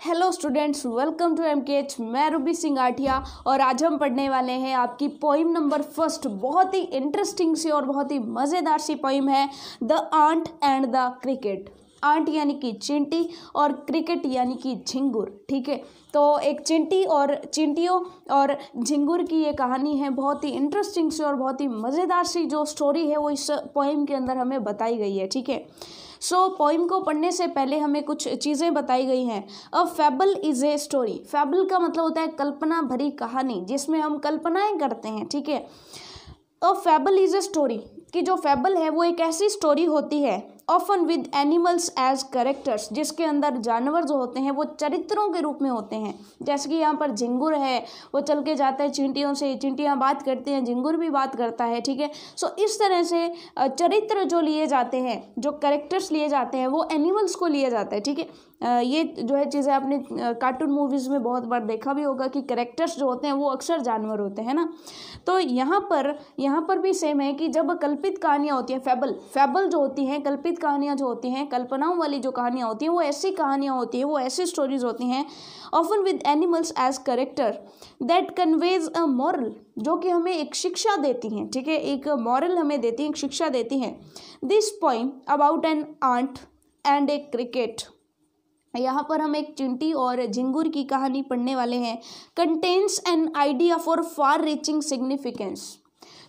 Hello students, welcome to MKH. मैं रूबी सिंह आठिया और आज हम पढ़ने वाले हैं आपकी पोइम नंबर फर्स्ट। बहुत ही इंटरेस्टिंग सी और बहुत ही मज़ेदार सी पोइम है, the ant and the cricket. Ant यानी कि चींटी और क्रिकेट यानी कि झिंगुर। ठीक है, तो एक चींटी और चींटियों और झिंगुर की ये कहानी है। बहुत ही इंटरेस्टिंग सी और बहुत ही मज़ेदार सी जो स्टोरी है वो इस पोइम के अंदर हमें बताई गई है। ठीक है, सो पोइम को पढ़ने से पहले हमें कुछ चीज़ें बताई गई हैं। अ फैबल इज़ ए स्टोरी। फैबल का मतलब होता है कल्पना भरी कहानी, जिसमें हम कल्पनाएं करते हैं। ठीक है, अ फैबल इज़ ए स्टोरी कि जो फैबल है वो एक ऐसी स्टोरी होती है often with animals as characters, जिसके अंदर जानवर जो होते हैं वो चरित्रों के रूप में होते हैं। जैसे कि यहाँ पर झिंगुर है, वो चल के जाता है चींटियों से, चींटियाँ बात करती हैं, झिंगुर भी बात करता है। ठीक है, सो इस तरह से चरित्र जो लिए जाते हैं, जो कैरेक्टर्स लिए जाते हैं, वो एनिमल्स को लिए जाता है। ठीक है, ये जो है चीज़ें आपने कार्टून मूवीज़ में बहुत बार देखा भी होगा कि कैरेक्टर्स जो होते हैं वो अक्सर जानवर होते हैं ना। तो यहाँ पर भी सेम है कि जब कल्पित कहानियाँ होती हैं, फैबल जो होती हैं, कल्पित कहानियाँ जो होती हैं, कल्पनाओं वाली जो कहानियाँ होती हैं, वो ऐसी कहानियाँ होती हैं, वो ऐसी स्टोरीज होती हैं often with animals as character that conveys a moral, जो कि हमें एक शिक्षा देती हैं। ठीक है, एक मॉरल हमें देती हैं, एक शिक्षा देती हैं। This poem about an ant and a cricket, यहाँ पर हम एक चिंटी और झिंगुर की कहानी पढ़ने वाले हैं। Contains an idea for far reaching significance,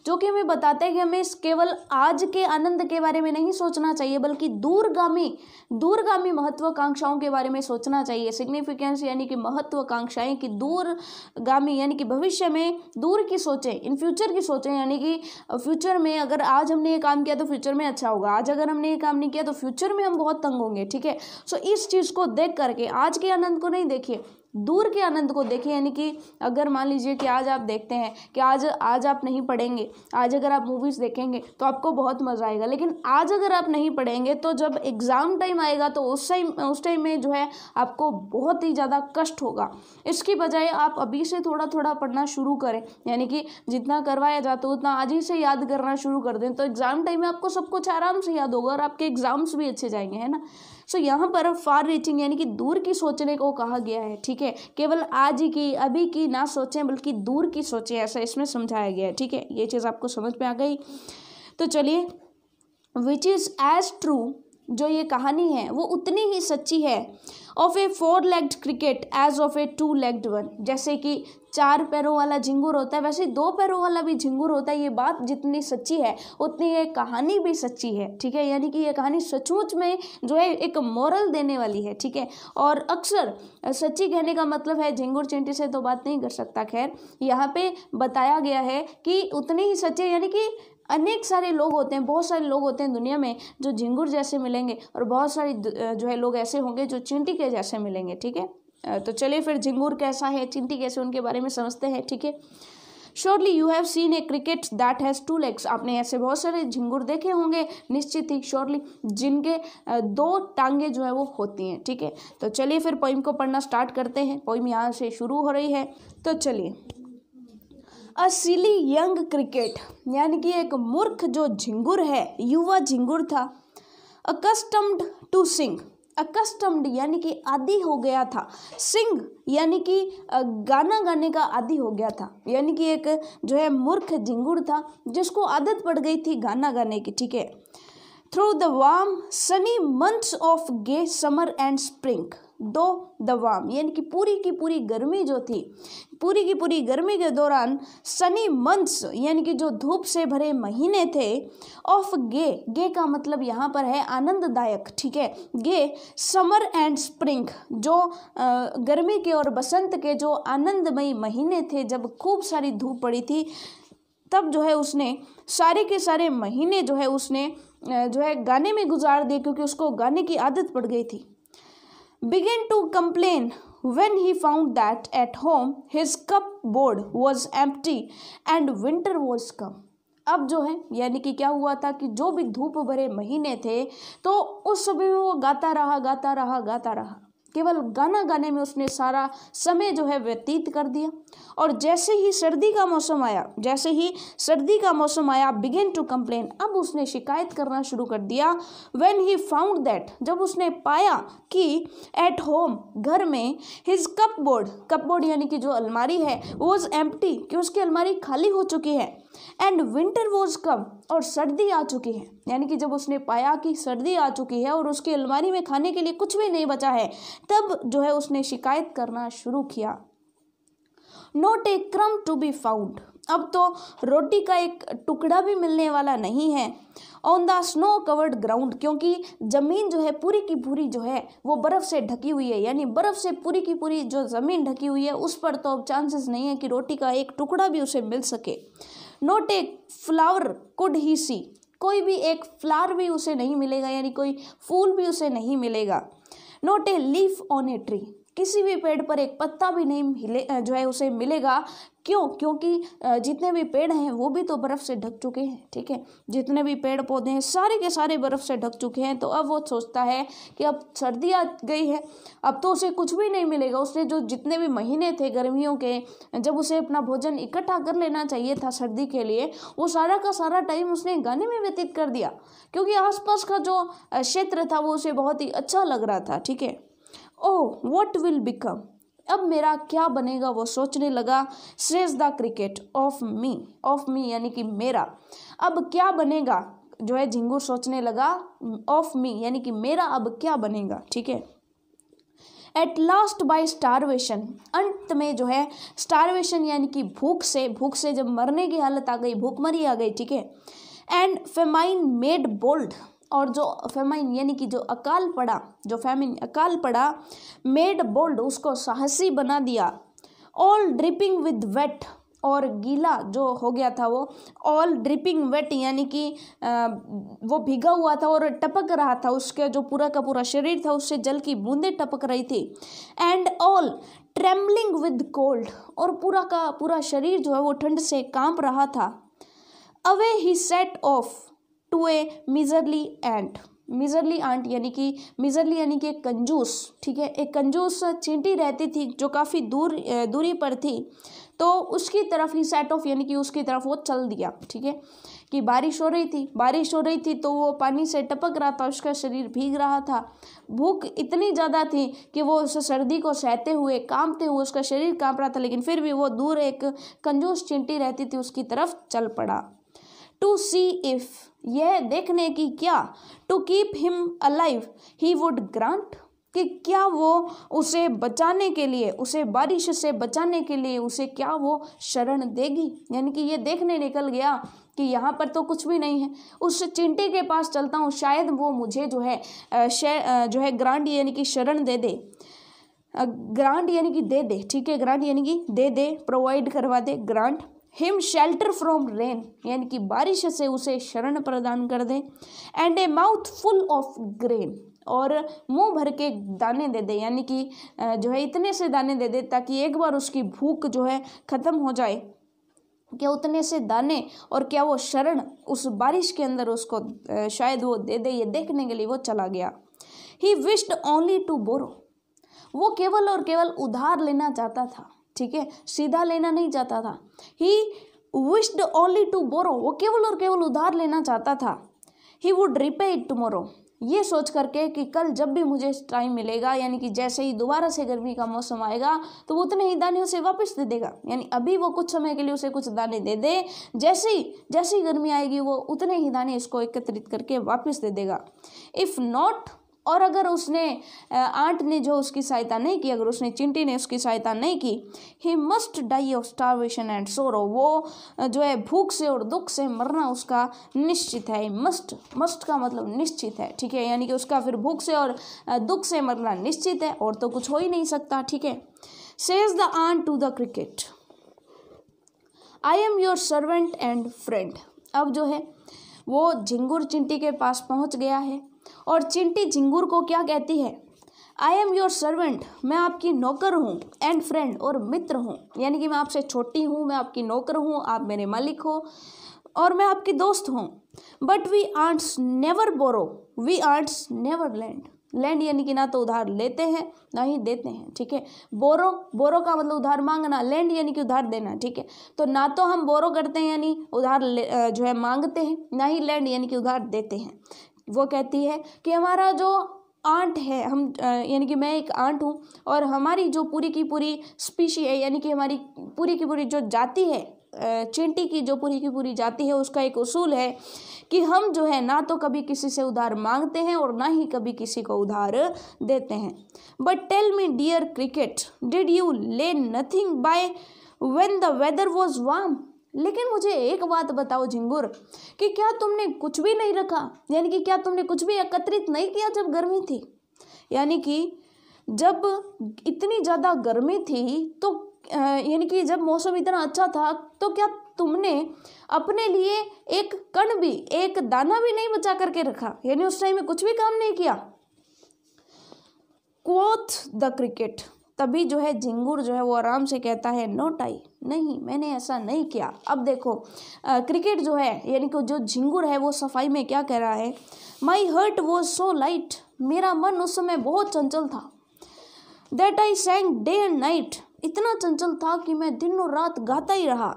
जो कि हमें बताता है कि हमें केवल आज के आनंद के बारे में नहीं सोचना चाहिए, बल्कि दूरगामी महत्वाकांक्षाओं के बारे में सोचना चाहिए। सिग्निफिकेंस यानी कि महत्वाकांक्षाएं, कि दूरगामी यानी कि भविष्य में दूर की सोचें, इन फ्यूचर की सोचें, यानी कि फ्यूचर में अगर आज हमने ये काम किया तो फ्यूचर में अच्छा होगा, आज अगर हमने ये काम नहीं किया तो फ्यूचर में हम बहुत तंग होंगे। ठीक है, सो इस चीज़ को देख करके आज के आनंद को नहीं देखिए, दूर के आनंद को देखिए। यानी कि अगर मान लीजिए कि आज आप देखते हैं कि आज आप नहीं पढ़ेंगे, आज अगर आप मूवीज़ देखेंगे तो आपको बहुत मज़ा आएगा, लेकिन आज अगर आप नहीं पढ़ेंगे तो जब एग्ज़ाम टाइम आएगा तो उस टाइम में जो है आपको बहुत ही ज़्यादा कष्ट होगा। इसकी बजाय आप अभी से थोड़ा थोड़ा पढ़ना शुरू करें, यानी कि जितना करवाया जाता है उतना आज ही से याद करना शुरू कर दें, तो एग्ज़ाम टाइम में आपको सब कुछ आराम से याद होगा और आपके एग्ज़ाम्स भी अच्छे जाएंगे, है ना। सो यहाँ पर फार रीचिंग यानी कि दूर की सोचने को कहा गया है। ठीक है, केवल आज ही की अभी की ना सोचें बल्कि दूर की सोचें, ऐसा इसमें समझाया गया है। ठीक है, ये चीज़ आपको समझ में आ गई। तो चलिए, विच इज़ एज ट्रू, जो ये कहानी है वो उतनी ही सच्ची है of a 4-legged cricket as of a 2-legged one. जैसे कि 4 पैरों वाला झिंगुर होता है, वैसे 2 पैरों वाला भी झिंगुर होता है। ये बात जितनी सच्ची है उतनी ये कहानी भी सच्ची है। ठीक है, यानी कि ये कहानी सचमुच में जो है एक मोरल देने वाली है। ठीक है, और अक्सर सच्ची कहने का मतलब है झिंगुर चींटी से तो बात नहीं कर सकता। खैर, यहाँ पे बताया गया है कि उतनी ही सच्ची, यानी कि अनेक सारे लोग होते हैं, बहुत सारे लोग होते हैं दुनिया में जो झिंगुर जैसे मिलेंगे, और बहुत सारे जो है लोग ऐसे होंगे जो चींटी के जैसे मिलेंगे। ठीक है, तो चलिए फिर झिंगुर कैसा है, चींटी कैसे, उनके बारे में समझते हैं। ठीक है, surely you have seen A cricket that has 2 legs। आपने ऐसे बहुत सारे झिंगुर देखे होंगे, निश्चित ही, श्योरली, जिनके 2 टांगे जो है वो होती हैं। ठीक है, तो चलिए फिर पोइम को पढ़ना स्टार्ट करते हैं। पोइम यहाँ से शुरू हो रही है, तो चलिए। अ सिली यंग क्रिकेट, यानी कि एक मूर्ख जो झिंगुर है, युवा झिंगुर था। अकस्टम्ड टू सिंग, अकस्टम्ड यानी कि आदी हो गया था, सिंग यानी कि गाना गाने का आदी हो गया था, यानी कि एक जो है मूर्ख झिंगुर था जिसको आदत पड़ गई थी गाना गाने की। ठीक है, through the warm sunny months of gay summer and spring, though the warm यानी कि पूरी की पूरी गर्मी जो थी, पूरी की पूरी गर्मी के दौरान, सनी मंथ्स यानी कि जो धूप से भरे महीने थे, ऑफ गे का मतलब यहाँ पर है आनंददायक। ठीक है, गे समर एंड स्प्रिंग, जो गर्मी के और बसंत के जो आनंदमयी महीने थे, जब खूब सारी धूप पड़ी थी, तब जो है उसने सारे के सारे महीने जो है उसने जो है गाने में गुजार दिए, क्योंकि उसको गाने की आदत पड़ गई थी। Began to complain when he found that at home his cupboard was empty and winter was come। अब जो है यानी कि क्या हुआ था कि जो भी धूप भरे महीने थे तो उस समय में वो गाता रहा, केवल गाना गाने में उसने सारा समय जो है व्यतीत कर दिया। और जैसे ही सर्दी का मौसम आया बिगिन टू कंप्लेन, अब उसने शिकायत करना शुरू कर दिया। व्हेन ही फाउंड दैट, जब उसने पाया कि एट होम, घर में, हिज कपबोर्ड यानी कि जो अलमारी है, वॉज एम्प्टी, कि उसकी अलमारी खाली हो चुकी है। एंड विंटर वॉज कम, और सर्दी आ चुकी है। यानी कि जब उसने पाया कि सर्दी आ चुकी है और उसकी अलमारी में खाने के लिए कुछ भी नहीं बचा है, तब जो है उसने शिकायत करना शुरू किया। नॉट ए क्रम टू बी फाउंड, अब तो रोटी का एक टुकड़ा भी मिलने वाला नहीं है। On the snow covered ground, क्योंकि ज़मीन जो है पूरी की पूरी जो है वो बर्फ़ से ढकी हुई है, यानी बर्फ़ से पूरी की पूरी जो ज़मीन ढकी हुई है उस पर तो अब चांसेस नहीं है कि रोटी का एक टुकड़ा भी उसे मिल सके। Not a flower could he see, कोई भी एक फ्लावर भी उसे नहीं मिलेगा, यानी कोई फूल भी उसे नहीं मिलेगा। Not a leaf on a tree, किसी भी पेड़ पर एक पत्ता भी नहीं जो है उसे मिलेगा। क्यों? क्योंकि जितने भी पेड़ हैं वो भी तो बर्फ़ से ढक चुके हैं, ठीक है। जितने भी पेड़ पौधे हैं सारे के सारे बर्फ़ से ढक चुके हैं। तो अब वो सोचता है कि अब सर्दी आ गई है, अब तो उसे कुछ भी नहीं मिलेगा। उसने जो जितने भी महीने थे गर्मियों के, जब उसे अपना भोजन इकट्ठा कर लेना चाहिए था सर्दी के लिए, वो सारा का सारा टाइम उसने गाने में व्यतीत कर दिया, क्योंकि आसपास का जो क्षेत्र था वो उसे बहुत ही अच्छा लग रहा था, ठीक है। ओह व्हाट विल बिकम, अब मेरा क्या बनेगा, वो सोचने लगा। Says the cricket of me यानी कि मेरा, अब क्या बनेगा, जो है झिंगुर सोचने लगा। ऑफ मी यानी कि मेरा अब क्या बनेगा, ठीक है। एट लास्ट बाय स्टारवेशन, अंत में जो है स्टारवेशन यानी कि भूख से जब मरने की हालत आ गई, भूखमरी आ गई, ठीक है। एंड फेमाइन मेड बोल्ड, और जो फेमाइन यानी कि जो अकाल पड़ा, मेड बोल्ड, उसको साहसी बना दिया। ऑल ड्रिपिंग विद वेट, और गीला जो हो गया था वो, ऑल ड्रिपिंग वेट यानी कि वो भीगा हुआ था और टपक रहा था, उसके जो पूरा का पूरा शरीर था उससे जल की बूंदें टपक रही थी। And all trembling with cold, और पूरा का पूरा शरीर जो है वो ठंड से कांप रहा था। Away he set off to a miserly ant यानी कि एक कंजूस, ठीक है। एक कंजूस चींटी रहती थी जो काफ़ी दूरी पर थी, तो उसकी तरफ ही सेट ऑफ यानी कि उसकी तरफ वो चल दिया, ठीक है। कि बारिश हो रही थी तो वो पानी से टपक रहा था, उसका शरीर भीग रहा था। भूख इतनी ज़्यादा थी कि वो उस सर्दी को सहते हुए, कांपते हुए, उसका शरीर कांप रहा था, लेकिन फिर भी वो दूर एक कंजूस चींटी रहती थी उसकी तरफ चल पड़ा। टू सी इफ, यह देखने की क्या, to keep him alive he would grant, कि क्या वो उसे बचाने के लिए, उसे बारिश से बचाने के लिए उसे क्या वो शरण देगी। यानी कि ये देखने निकल गया कि यहाँ पर तो कुछ भी नहीं है, उस चिंटी के पास चलता हूँ, शायद वो मुझे जो है ग्रांट यानी कि शरण दे दे। ग्रांट यानी कि दे दे, ठीक है। ग्रांट यानी कि दे दे, प्रोवाइड करवा दे, grant. Him shelter from rain, यानी कि बारिश से उसे शरण प्रदान कर दे। And a mouthful of grain, और मुंह भर के दाने दे दे, यानी कि जो है इतने से दाने दे दे ताकि एक बार उसकी भूख जो है ख़त्म हो जाए। क्या उतने से दाने और क्या वो शरण उस बारिश के अंदर उसको शायद वो दे दे, ये देखने के लिए वो चला गया। He wished only to borrow, वो केवल और केवल उधार लेना चाहता था, ठीक है, सीधा लेना नहीं चाहता था। He wished only to borrow, वो केवल और केवल उधार लेना चाहता था। He would repay it tomorrow, ये सोच करके कि कल जब भी मुझे टाइम मिलेगा, यानी कि जैसे ही दोबारा से गर्मी का मौसम आएगा तो वो उतने ही दाने उसे वापस दे देगा। यानी अभी वो कुछ समय के लिए उसे कुछ दाने दे दे, जैसे ही गर्मी आएगी वो उतने ही दाने इसको एकत्रित करके वापस दे देगा। इफ़ नॉट, और अगर उसने आंट ने जो उसकी सहायता नहीं की, अगर उसने चिंटी ने उसकी सहायता नहीं की, he must die of starvation and sorrow, वो जो है भूख से और दुख से मरना उसका निश्चित है। मस्ट का मतलब निश्चित है, ठीक है, यानी कि उसका फिर भूख से और दुख से मरना निश्चित है, और तो कुछ हो ही नहीं सकता, ठीक है। Says the ant to the cricket, I am your servant and friend. अब जो है वो झिंगुर चिंटी के पास पहुंच गया है, और चिंटी झिंगुर को क्या कहती है, आई एम योर सर्वेंट, मैं आपकी नौकर हूँ, एंड फ्रेंड, और मित्र हूँ, यानी कि मैं आपसे छोटी हूँ, मैं आपकी नौकर हूँ, आप मेरे मालिक हो, और मैं आपकी दोस्त हूँ। But we ants never borrow, we ants never lend, lend यानी कि ना तो उधार लेते हैं ना ही देते हैं, ठीक है। बोरो, बोरो का मतलब उधार मांगना, लैंड यानी कि उधार देना, ठीक है। तो ना तो हम बोरो करते हैं यानी उधार जो है मांगते हैं, ना ही लैंड यानी कि उधार देते हैं। वो कहती है कि हमारा जो आंट है, हम यानी कि मैं एक आंट हूँ और हमारी जो पूरी की पूरी स्पीशी है यानी कि हमारी पूरी की पूरी जो जाति है, चींटी की जो पूरी की पूरी जाति है, उसका एक उसूल है कि हम जो है ना तो कभी किसी से उधार मांगते हैं और ना ही कभी किसी को उधार देते हैं। But tell me dear cricket, did you lay nothing by when the weather was warm. लेकिन मुझे एक बात बताओ झिंगुर, कि क्या तुमने कुछ भी नहीं रखा, यानी कि क्या तुमने कुछ भी एकत्रित नहीं किया जब गर्मी थी। यानी कि जब इतनी ज़्यादा गर्मी थी तो यानी कि जब मौसम इतना अच्छा था तो क्या तुमने अपने लिए एक कण भी, एक दाना भी नहीं बचा करके रखा, यानी उस टाइम में कुछ भी काम नहीं किया। क्वोथ द क्रिकेट, तभी जो है झिंगुर जो है वो आराम से कहता है नोट आई, नहीं मैंने ऐसा नहीं किया। अब देखो क्रिकेट जो है यानी कि जो झिंगुर है वो सफाई में क्या कह रहा है, माई हर्ट वॉज सो लाइट, मेरा मन उस समय बहुत चंचल था। That I सैंग day and night, इतना चंचल था कि मैं दिन और रात गाता ही रहा।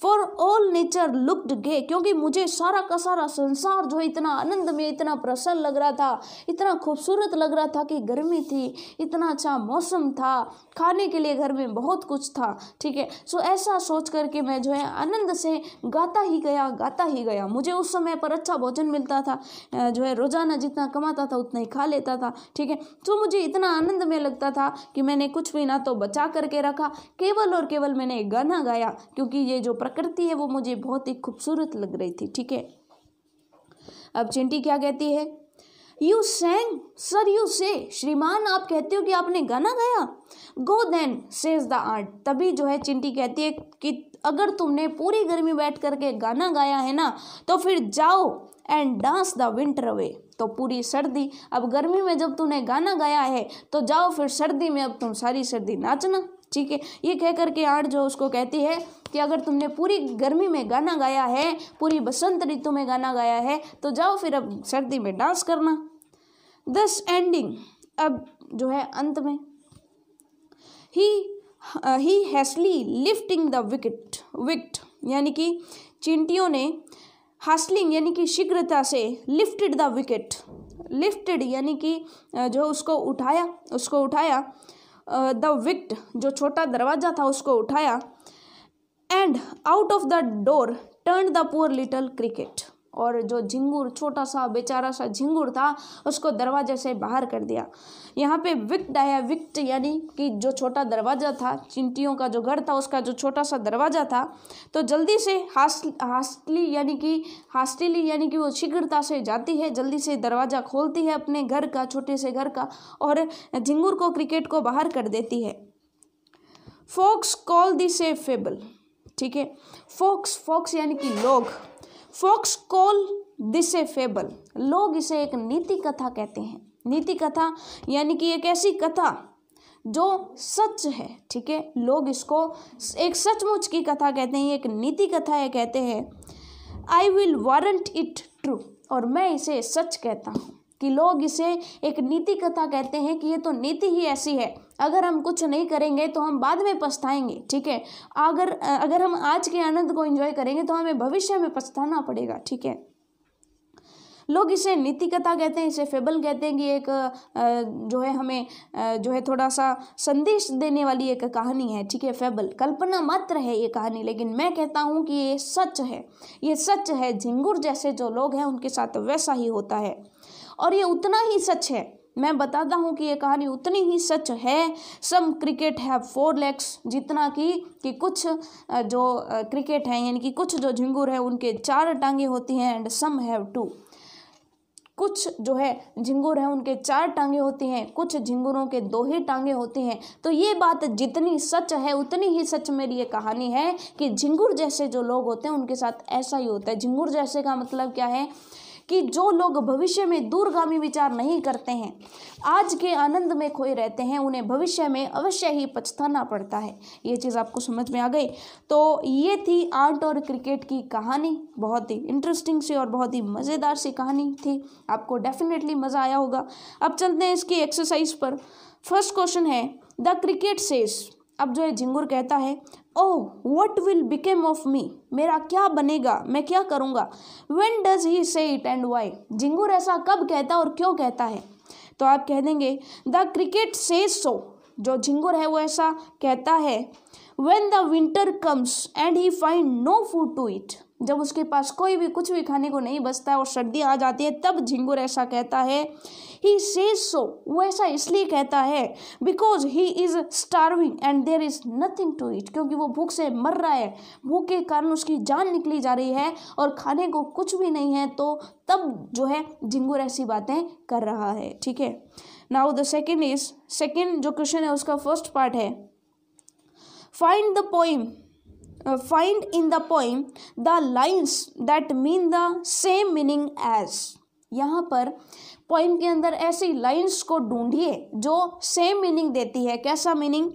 फॉर ऑल नेचर लुक्ड गे, क्योंकि मुझे सारा का सारा संसार जो है इतना आनंद में, इतना प्रसन्न लग रहा था, इतना खूबसूरत लग रहा था कि गर्मी थी, इतना अच्छा मौसम था, खाने के लिए घर में बहुत कुछ था, ठीक है। सो ऐसा सोच करके मैं जो है आनंद से गाता ही गया। मुझे उस समय पर अच्छा भोजन मिलता था, जो है रोजाना जितना कमाता था उतना ही खा लेता था, ठीक है। तो मुझे इतना आनंद में लगता था कि मैंने कुछ भी ना तो बचा करके रखा, केवल और केवल मैंने गाना गाया, क्योंकि ये जो प्रकृति है वो मुझे बहुत ही खूबसूरत लग रही थी, ठीक है। अब चिंटी क्या कहती है, यू सैंग सर, यू से, श्रीमान आप कहते हो कि आपने गाना गाया। Go then says the ant, तभी जो है चिंटी कहती है कि अगर तुमने पूरी गर्मी बैठ करके गाना गाया है ना तो फिर जाओ and dance the winter away, तो पूरी सर्दी, अब गर्मी में जब तूने गाना गाया है तो जाओ फिर सर्दी में अब तुम सारी सर्दी नाचना, ठीक है। ये कह करके आंट जो उसको कहती है कि अगर तुमने पूरी गर्मी में गाना गाया है, पूरी बसंत ऋतु में गाना गाया है, तो जाओ फिर अब सर्दी में डांस करना। दस एंडिंग, अब जो है अंत में, ही हैसली लिफ्टिंग द विकेट, यानी कि चींटियों ने हासलिंग यानी कि शीघ्रता से लिफ्टेड द विकेट, लिफ्टेड यानी कि जो उसको उठाया द विकेट, जो छोटा दरवाजा था उसको उठाया, and out of the door turn the poor little cricket, और जो झिंगुर, छोटा सा बेचारा सा झिंगुर था, उसको दरवाजे से बाहर कर दिया। यहाँ पे विकेट आया, विकेट यानी कि जो छोटा दरवाजा था, चिंटियों का जो घर था उसका जो छोटा सा दरवाजा था, तो जल्दी से हास्टली यानी कि वो शीघ्रता से जाती है, जल्दी से दरवाज़ा खोलती है अपने घर का, छोटे से घर का, और झिंगुर को, क्रिकेट को बाहर कर देती है। Folks call this a fable, ठीक है। फोक्स यानी कि लोग, folks call this a fable, लोग इसे एक नीति कथा कहते हैं। नीति कथा यानी कि एक ऐसी कथा जो सच है, ठीक है। लोग इसको एक सचमुच की कथा कहते हैं, एक नीति कथा है कहते हैं। I will warrant it true, और मैं इसे सच कहता हूँ कि लोग इसे एक नीति कथा कहते हैं कि ये तो नीति ही ऐसी है, अगर हम कुछ नहीं करेंगे तो हम बाद में पछताएंगे, ठीक है। अगर हम आज के आनंद को एंजॉय करेंगे तो हमें भविष्य में पछताना पड़ेगा, ठीक है। लोग इसे नीति कथा कहते हैं, इसे फेबल कहते हैं कि एक जो है हमें जो है थोड़ा सा संदेश देने वाली एक कहानी है, ठीक है। फेबल कल्पना मात्र है ये कहानी, लेकिन मैं कहता हूँ कि ये सच है, ये सच है। झिंगुर जैसे जो लोग हैं उनके साथ वैसा ही होता है, और ये उतना ही सच है। मैं बताता हूँ कि ये कहानी उतनी ही सच है। सम क्रिकेट हैव 4 legs, जितना कि कुछ जो क्रिकेट हैं यानी कि कुछ जो झिंगुर है उनके 4 टांगे होती हैं, एंड सम हैव 2, कुछ जो है झिंगुर हैं उनके 4 टांगे होती हैं, कुछ झिंगुरों के 2 ही टांगे होती हैं। तो ये बात जितनी सच है उतनी ही सच मेरी ये कहानी है कि झिंगुर जैसे जो लोग होते हैं उनके साथ ऐसा ही होता है। झिंगुर जैसे का मतलब क्या है कि जो लोग भविष्य में दूरगामी विचार नहीं करते हैं, आज के आनंद में खोए रहते हैं, उन्हें भविष्य में अवश्य ही पछताना पड़ता है। ये चीज़ आपको समझ में आ गई। तो ये थी आंट और क्रिकेट की कहानी। बहुत ही इंटरेस्टिंग सी और बहुत ही मज़ेदार सी कहानी थी, आपको डेफिनेटली मज़ा आया होगा। अब चलते हैं इसकी एक्सरसाइज पर। फर्स्ट क्वेश्चन है, द क्रिकेट सेज, अब जो है झिंगुर कहता है, oh what will become of me, मेरा क्या बनेगा, मैं क्या करूँगा। व्हेन डज ही से इट एंड वाई, झिंगुर ऐसा कब कहता है और क्यों कहता है। तो आप कह देंगे द क्रिकेट सेज सो, जो झिंगुर है वो ऐसा कहता है, when the winter comes and he find no food to eat, जब उसके पास कोई भी कुछ भी खाने को नहीं बचता है और सर्दी आ जाती है, तब झिंगुर ऐसा कहता है। ही सेज सो, वो ऐसा इसलिए कहता है because he is starving and there is nothing to eat, क्योंकि वो भूख से मर रहा है, भूख के कारण उसकी जान निकली जा रही है और खाने को कुछ भी नहीं है, तो तब जो है झिंगुर ऐसी बातें कर रहा है। ठीक है, नाउ द सेकेंड जो क्वेश्चन है उसका फर्स्ट पार्ट है, find in the poem the lines that mean the same meaning as, यहाँ पर पोइम के अंदर ऐसी लाइंस को ढूंढिए जो सेम मीनिंग देती है। कैसा मीनिंग,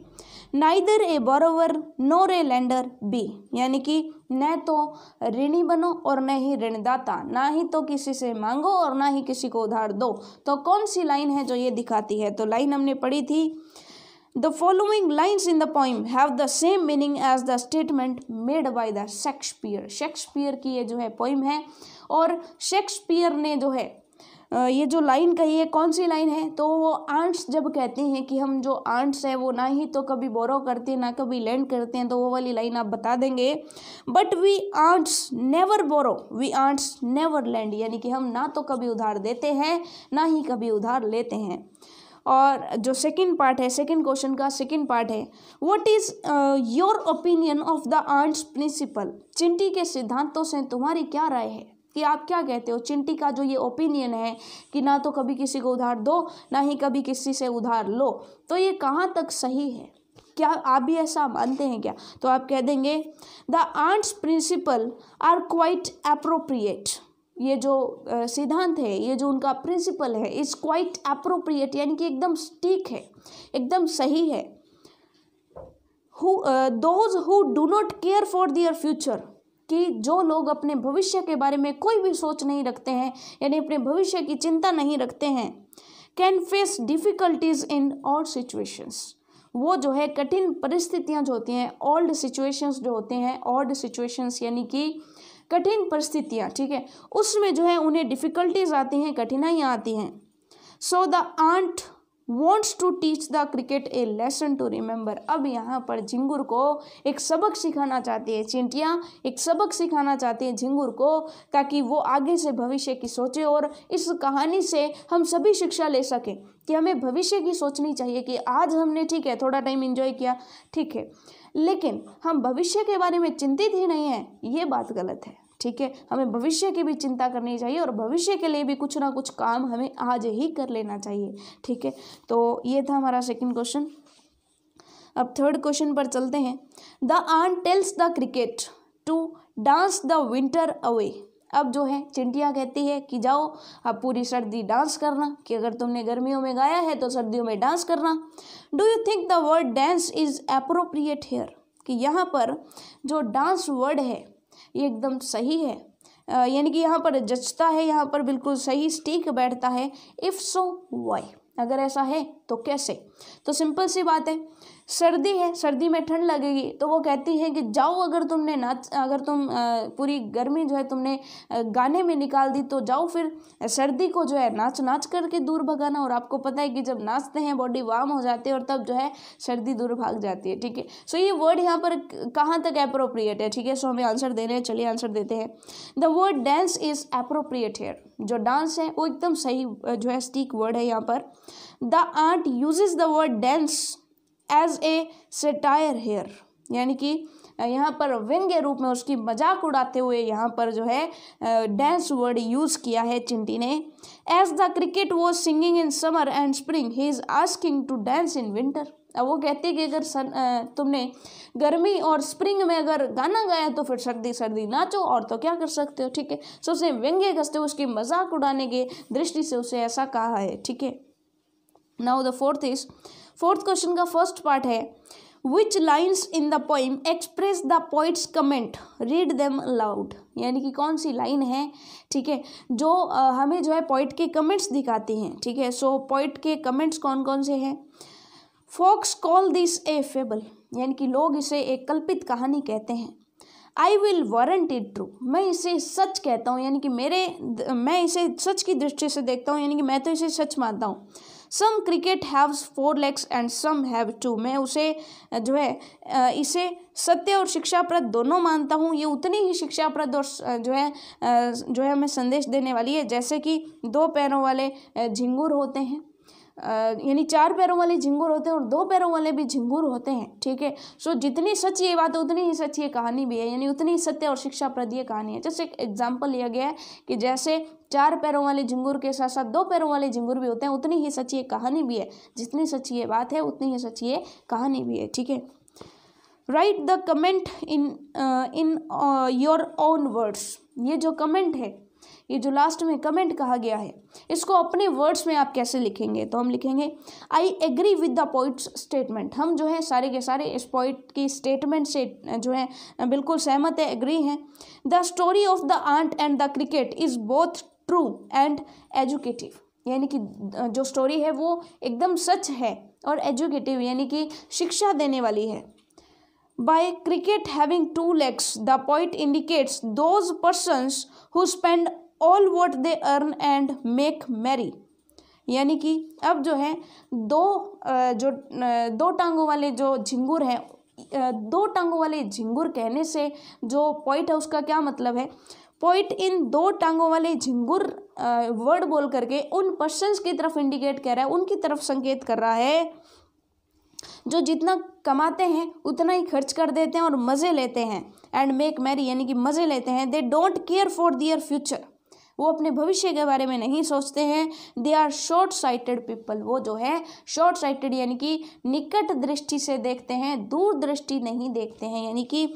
नाइदर ए बोरोवर नोर ए लेंडर बी, यानी कि न तो ऋणी बनो और न ही ऋणदाता, ना ही तो किसी से मांगो और ना ही किसी को उधार दो। तो कौन सी लाइन है जो ये दिखाती है। तो लाइन हमने पढ़ी थी, The following lines in the poem have the same meaning as the statement made by the Shakespeare। Shakespeare की ये जो है पोइम है और शेक्सपियर ने जो है ये जो लाइन कही है, कौन सी लाइन है, तो वो आंट्स जब कहते हैं कि हम जो आंट्स है वो ना ही तो कभी बोरो करते हैं ना कभी लैंड करते हैं, तो वो वाली लाइन आप बता देंगे। But we ants never borrow, we ants never lend, यानी कि हम ना तो कभी उधार देते हैं ना ही कभी उधार लेते हैं। और जो सेकंड पार्ट है, सेकंड क्वेश्चन का सेकंड पार्ट है, what is your opinion of the ants principle, चिंटी के सिद्धांतों से तुम्हारी क्या राय है, कि आप क्या कहते हो। चिंटी का जो ये ओपिनियन है कि ना तो कभी किसी को उधार दो ना ही कभी किसी से उधार लो, तो ये कहाँ तक सही है, क्या आप भी ऐसा मानते हैं क्या। तो आप कह देंगे the ants principle are quite appropriate, ये जो सिद्धांत है, ये जो उनका प्रिंसिपल है, इज क्वाइट अप्रोप्रिएट, यानी कि एकदम ठीक है, एकदम सही है। Those who do not care for their future, कि जो लोग अपने भविष्य के बारे में कोई भी सोच नहीं रखते हैं, यानी अपने भविष्य की चिंता नहीं रखते हैं, can face difficulties in all situations, वो जो है कठिन परिस्थितियां जो होती हैं, ओल्ड सिचुएशंस जो होते हैं, ओल्ड सिचुएशंस यानी कि कठिन परिस्थितियाँ, ठीक है, उसमें जो है उन्हें डिफ़िकल्टीज आती हैं, कठिनाइयाँ आती हैं। So the ant wants to teach the cricket a lesson to remember, अब यहाँ पर झिंगुर को एक सबक सिखाना चाहती है, चिंटियाँ एक सबक सिखाना चाहती है झिंगुर को, ताकि वो आगे से भविष्य की सोचे और इस कहानी से हम सभी शिक्षा ले सकें कि हमें भविष्य की सोचनी चाहिए कि आज हमने ठीक है थोड़ा टाइम एंजॉय किया, ठीक है, लेकिन हम भविष्य के बारे में चिंतित ही नहीं हैं, ये बात गलत है। ठीक है, हमें भविष्य की भी चिंता करनी चाहिए और भविष्य के लिए भी कुछ ना कुछ काम हमें आज ही कर लेना चाहिए। ठीक है, तो ये था हमारा सेकंड क्वेश्चन। अब थर्ड क्वेश्चन पर चलते हैं। The ant tells the cricket to dance the winter away, अब जो है चिंटिया कहती है कि जाओ अब पूरी सर्दी डांस करना, कि अगर तुमने गर्मियों में गाया है तो सर्दियों में डांस करना। Do you think the word dance is appropriate here, कि यहाँ पर जो डांस वर्ड है ये एकदम सही है, यानी कि यहाँ पर जचता है, यहाँ पर बिल्कुल सही स्टिक बैठता है। इफ़ सो वाई, अगर ऐसा है तो कैसे। तो सिंपल सी बात है, सर्दी है, सर्दी में ठंड लगेगी, तो वो कहती है कि जाओ अगर तुम पूरी गर्मी जो है तुमने गाने में निकाल दी, तो जाओ फिर सर्दी को जो है नाच करके दूर भगाना। और आपको पता है कि जब नाचते हैं बॉडी वार्म हो जाती है और तब जो है सर्दी दूर भाग जाती है। ठीक है, सो ये वर्ड यहाँ पर कहाँ तक अप्रोप्रिएट है। ठीक है, सो हमें आंसर देने हैं, चलिए आंसर देते हैं। The word dance is appropriate here, जो डांस है वो एकदम सही जो है स्टिक वर्ड है यहाँ पर। The ant uses the word dance as a satire here, यानी कि यहाँ पर व्यंग्य रूप में उसकी मजाक उड़ाते हुए यहाँ पर जो है डांस वर्ड यूज़ किया है चिंटी ने। As the cricket was singing in summer and spring he is asking to dance in winter. अब वो कहते हैं कि अगर तुमने गर्मी और स्प्रिंग में अगर गाना गाया तो फिर सर्दी सर्दी नाचो, और तो क्या कर सकते हो। ठीक है, सो उसे व्यंग्य कसते हुए उसकी मजाक उड़ाने की दृष्टि से उसे ऐसा कहा है। ठीक है, नाउ द फोर्थ क्वेश्चन का फर्स्ट पार्ट है which lines in the poem express the poet's comment, read them aloud. यानी कि कौन सी लाइन है, ठीक है, जो हमें जो है पोइट के कमेंट्स दिखाती हैं। ठीक है, सो पोइट के कमेंट्स कौन कौन से हैं। Folks call this a fable, यानी कि लोग इसे एक कल्पित कहानी कहते हैं। I will warrant it true, मैं इसे सच कहता हूँ, यानी कि मैं इसे सच की दृष्टि से देखता हूँ, यानी कि मैं तो इसे सच मानता हूँ। Some cricket haves 4 legs and some have 2, मैं उसे जो है इसे सत्य और शिक्षाप्रद दोनों मानता हूँ। ये उतनी ही शिक्षाप्रद और जो है हमें संदेश देने वाली है जैसे कि 2 पैरों वाले झिंगुर होते हैं, यानी 4 पैरों वाले झिंगुर होते हैं और 2 पैरों वाले भी झिंगुर होते हैं। ठीक है, सो जितनी सच ये बात है उतनी ही सच ये कहानी भी है, यानी उतनी ही सत्य और शिक्षाप्रद ये कहानी है। जैसे एक एग्जाम्पल लिया गया है कि जैसे 4 पैरों वाले झिंगुर के साथ साथ 2 पैरों वाले झिंगुर भी होते हैं, उतनी ही सच ये कहानी भी है। जितनी सच ये बात है उतनी ही सच ये कहानी भी है। ठीक है, right the comment in your own words, ये जो कमेंट है, ये जो लास्ट में कमेंट कहा गया है, इसको अपने वर्ड्स में आप कैसे लिखेंगे। तो हम लिखेंगे I agree with the poet's statement. हम जो है सारे के सारे इस पोइट की स्टेटमेंट से जो है बिल्कुल सहमत है, एग्री हैं। The story of the ant and the cricket is both true and educative, यानी कि जो स्टोरी है वो एकदम सच है और एजुकेटिव, यानी कि शिक्षा देने वाली है। By cricket having 2 legs, the poet indicates those persons who spend all what they earn and make merry, यानी कि अब जो है दो टांगों वाले जो झिंगुर हैं, 2 टांगों वाले झिंगुर कहने से जो पोइट है उसका क्या मतलब है। पोइट इन 2 टांगों वाले झिंगुर वर्ड बोल करके उन पर्सन्स की तरफ इंडिकेट कर रहा है, उनकी तरफ संकेत कर रहा है जो जितना कमाते हैं उतना ही खर्च कर देते हैं और मज़े लेते हैं। एंड मेक मैरी, यानी कि मज़े लेते हैं। They don't care for their future, वो अपने भविष्य के बारे में नहीं सोचते हैं। They are short sighted people, वो जो है शॉर्ट साइटेड यानी कि निकट दृष्टि से देखते हैं, दूर दृष्टि नहीं देखते हैं, यानी कि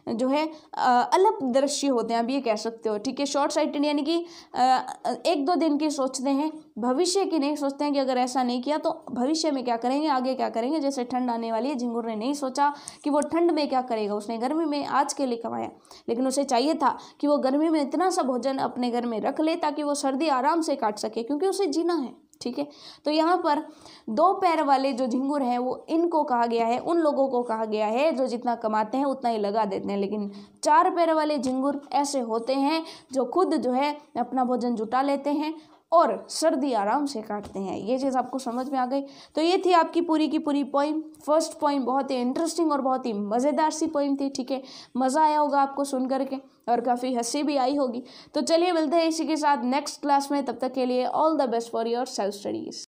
जो है अल्प दृष्टि होते हैं, आप ये कह सकते हो। ठीक है, शॉर्ट साइटेड यानी कि 1-2 दिन की सोचते हैं, भविष्य की नहीं सोचते हैं कि अगर ऐसा नहीं किया तो भविष्य में क्या करेंगे, आगे क्या करेंगे। जैसे ठंड आने वाली है, झिंगुर ने नहीं सोचा कि वो ठंड में क्या करेगा, उसने गर्मी में आज के लिए कमाया, लेकिन उसे चाहिए था कि वो गर्मी में इतना सा भोजन अपने घर में रख ले ताकि वो सर्दी आराम से काट सके, क्योंकि उसे जीना है। ठीक है, तो यहाँ पर 2 पैर वाले जो झिंगुर हैं वो इनको कहा गया है, उन लोगों को कहा गया है जो जितना कमाते हैं उतना ही लगा देते हैं। लेकिन 4 पैर वाले झिंगुर ऐसे होते हैं जो खुद जो है अपना भोजन जुटा लेते हैं और सर्दी आराम से काटते हैं। ये चीज़ आपको समझ में आ गई। तो ये थी आपकी पूरी की पूरी पोइम। फर्स्ट पोइम बहुत ही इंटरेस्टिंग और बहुत ही मज़ेदार सी पोइम थी। ठीक है, मज़ा आया होगा आपको सुन करके और काफ़ी हंसी भी आई होगी। तो चलिए मिलते हैं इसी के साथ नेक्स्ट क्लास में, तब तक के लिए all the best for your self studies.